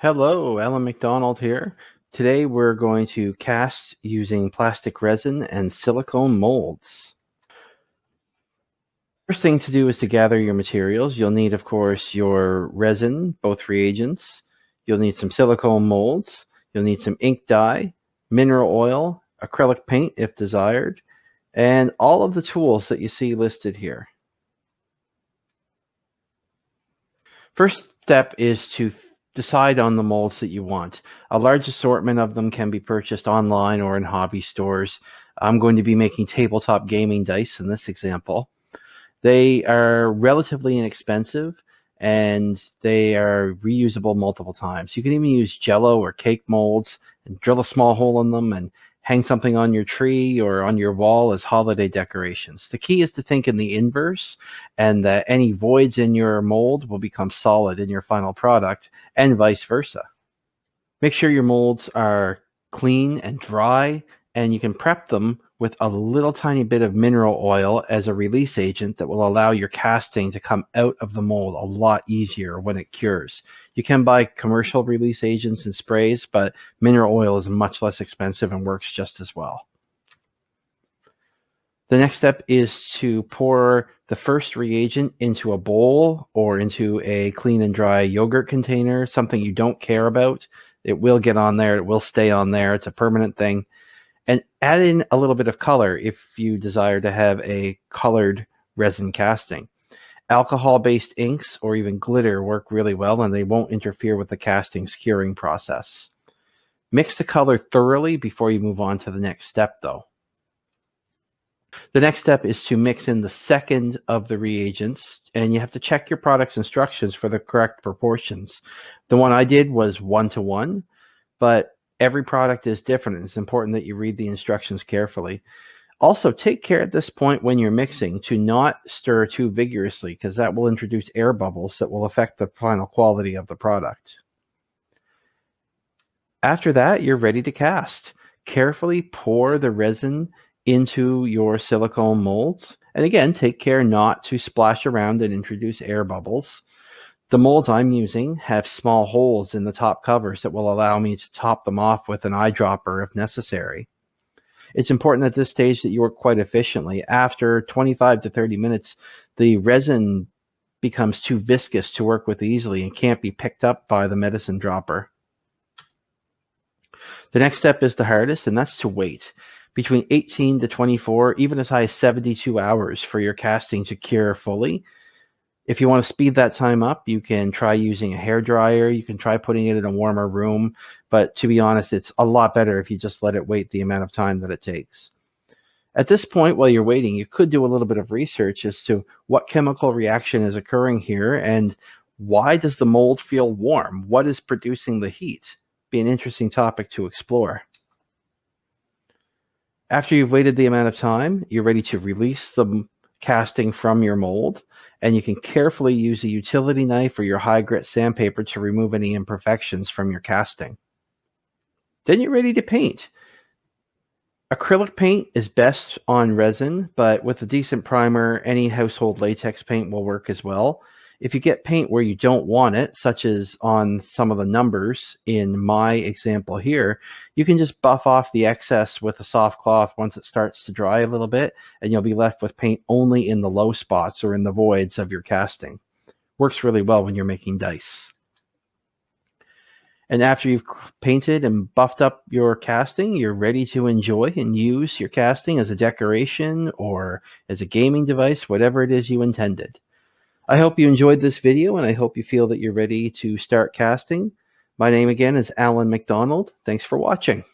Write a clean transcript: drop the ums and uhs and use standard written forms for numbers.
Hello, Alan McDonald here. Today we're going to cast using plastic resin and silicone molds. First thing to do is to gather your materials. You'll need, of course, your resin, both reagents. You'll need some silicone molds. You'll need some ink dye, mineral oil, acrylic paint if desired, and all of the tools that you see listed here. First step is to decide on the molds that you want. A large assortment of them can be purchased online or in hobby stores. I'm going to be making tabletop gaming dice in this example. They are relatively inexpensive and they are reusable multiple times. You can even use Jello or cake molds and drill a small hole in them and hang something on your tree or on your wall as holiday decorations. The key is to think in the inverse, and that any voids in your mold will become solid in your final product, and vice versa. Make sure your molds are clean and dry, and you can prep them with a little tiny bit of mineral oil as a release agent that will allow your casting to come out of the mold a lot easier when it cures. You can buy commercial release agents and sprays, but mineral oil is much less expensive and works just as well. The next step is to pour the first reagent into a bowl or into a clean and dry yogurt container, something you don't care about. It will get on there. It will stay on there. It's a permanent thing. And add in a little bit of color if you desire to have a colored resin casting. Alcohol-based inks or even glitter work really well, and they won't interfere with the casting's curing process. Mix the color thoroughly before you move on to the next step, though. The next step is to mix in the second of the reagents, and you have to check your product's instructions for the correct proportions. The one I did was 1-to-1, but every product is different. It's important that you read the instructions carefully. Also, take care at this point when you're mixing to not stir too vigorously, because that will introduce air bubbles that will affect the final quality of the product. After that, you're ready to cast. Carefully pour the resin into your silicone molds. And again, take care not to splash around and introduce air bubbles. The molds I'm using have small holes in the top covers that will allow me to top them off with an eyedropper if necessary. It's important at this stage that you work quite efficiently. After 25 to 30 minutes, the resin becomes too viscous to work with easily and can't be picked up by the medicine dropper. The next step is the hardest, and that's to wait. Between 18 to 24, even as high as 72 hours for your casting to cure fully. If you want to speed that time up, you can try using a hairdryer. You can try putting it in a warmer room. But to be honest, it's a lot better if you just let it wait the amount of time that it takes. At this point, while you're waiting, you could do a little bit of research as to what chemical reaction is occurring here and why does the mold feel warm? What is producing the heat? Be an interesting topic to explore. After you've waited the amount of time, you're ready to release the casting from your mold, and you can carefully use a utility knife or your high grit sandpaper to remove any imperfections from your casting. Then you're ready to paint. Acrylic paint is best on resin, but with a decent primer, any household latex paint will work as well. If you get paint where you don't want it, such as on some of the numbers in my example here, you can just buff off the excess with a soft cloth once it starts to dry a little bit, and you'll be left with paint only in the low spots or in the voids of your casting. Works really well when you're making dice. And after you've painted and buffed up your casting, you're ready to enjoy and use your casting as a decoration or as a gaming device, whatever it is you intended. I hope you enjoyed this video, and I hope you feel that you're ready to start casting. My name again is Alan McDonald. Thanks for watching.